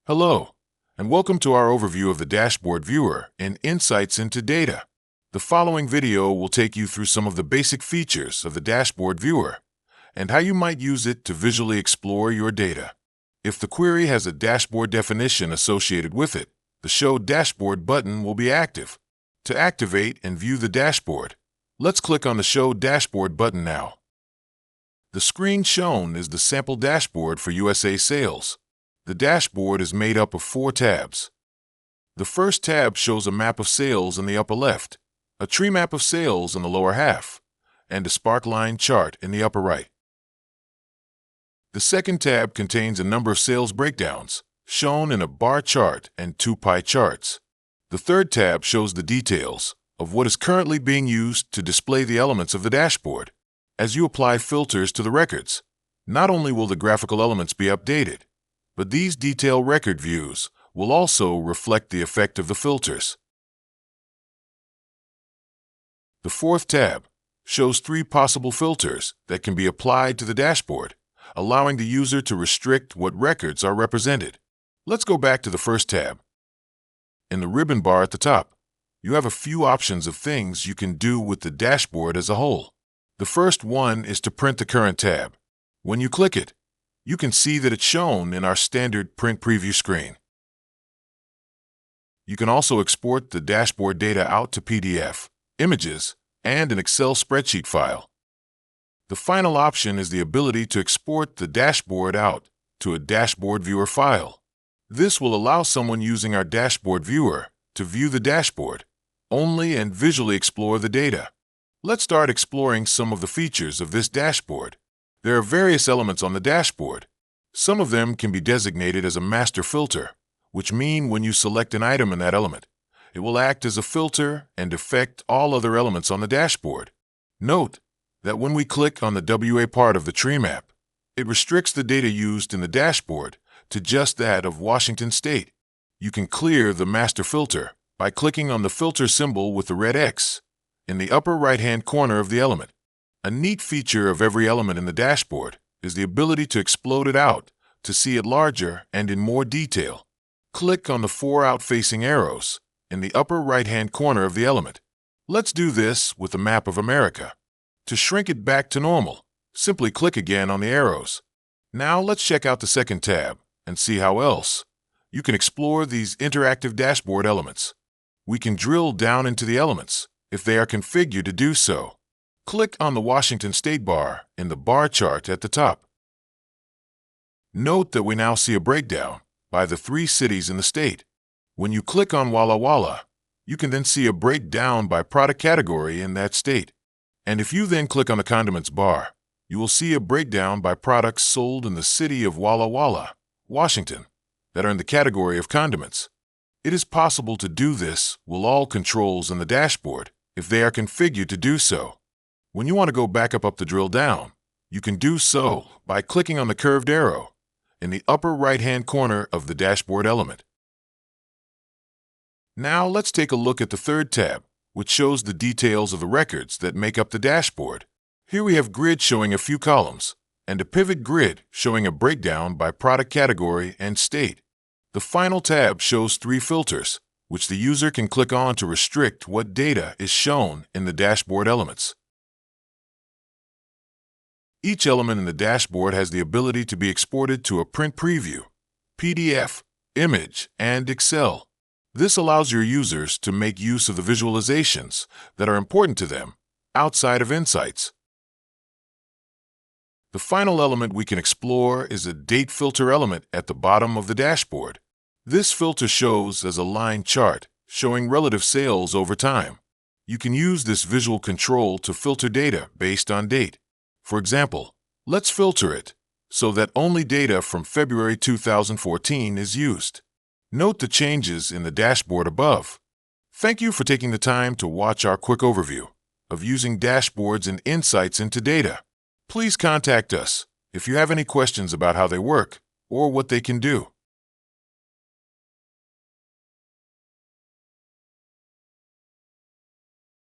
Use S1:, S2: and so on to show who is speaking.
S1: Hello, and welcome to our overview of the dashboard viewer and insights into data. The following video will take you through some of the basic features of the dashboard viewer and how you might use it to visually explore your data. If the query has a dashboard definition associated with it, the Show Dashboard button will be active. To activate and view the dashboard, let's click on the Show Dashboard button now. The screen shown is the sample dashboard for USA sales. The dashboard is made up of 4 tabs. The first tab shows a map of sales in the upper left, a tree map of sales in the lower half, and a sparkline chart in the upper right. The second tab contains a number of sales breakdowns, shown in a bar chart and 2 pie charts. The third tab shows the details of what is currently being used to display the elements of the dashboard. As you apply filters to the records, not only will the graphical elements be updated, but these detail record views will also reflect the effect of the filters. The fourth tab shows 3 possible filters that can be applied to the dashboard, allowing the user to restrict what records are represented. Let's go back to the first tab. In the ribbon bar at the top, you have a few options of things you can do with the dashboard as a whole. The first one is to print the current tab. When you click it, you can see that it's shown in our standard print preview screen. You can also export the dashboard data out to PDF, images, and an Excel spreadsheet file. The final option is the ability to export the dashboard out to a dashboard viewer file. This will allow someone using our dashboard viewer to view the dashboard only and visually explore the data. Let's start exploring some of the features of this dashboard. There are various elements on the dashboard. Some of them can be designated as a master filter, which mean when you select an item in that element, it will act as a filter and affect all other elements on the dashboard. Note that when we click on the WA part of the tree map, it restricts the data used in the dashboard to just that of Washington State. You can clear the master filter by clicking on the filter symbol with the red X in the upper right-hand corner of the element. A neat feature of every element in the dashboard is the ability to explode it out to see it larger and in more detail. Click on the 4 out-facing arrows in the upper right-hand corner of the element. Let's do this with the map of America. To shrink it back to normal, simply click again on the arrows. Now let's check out the second tab and see how else you can explore these interactive dashboard elements. We can drill down into the elements if they are configured to do so. Click on the Washington State bar in the bar chart at the top. Note that we now see a breakdown by the 3 cities in the state. When you click on Walla Walla, you can then see a breakdown by product category in that state. And if you then click on the condiments bar, you will see a breakdown by products sold in the city of Walla Walla, Washington, that are in the category of condiments. It is possible to do this with all controls in the dashboard if they are configured to do so. When you want to go back up the drill down, you can do so by clicking on the curved arrow in the upper right-hand corner of the dashboard element. Now let's take a look at the third tab, which shows the details of the records that make up the dashboard. Here we have grid showing a few columns and a pivot grid showing a breakdown by product category and state. The final tab shows 3 filters, which the user can click on to restrict what data is shown in the dashboard elements. Each element in the dashboard has the ability to be exported to a print preview, PDF, image, and Excel. This allows your users to make use of the visualizations that are important to them outside of InSights. The final element we can explore is a date filter element at the bottom of the dashboard. This filter shows as a line chart showing relative sales over time. You can use this visual control to filter data based on date. For example, let's filter it so that only data from February 2014 is used. Note the changes in the dashboard above. Thank you for taking the time to watch our quick overview of using dashboards and insights into data. Please contact us if you have any questions about how they work or what they can do.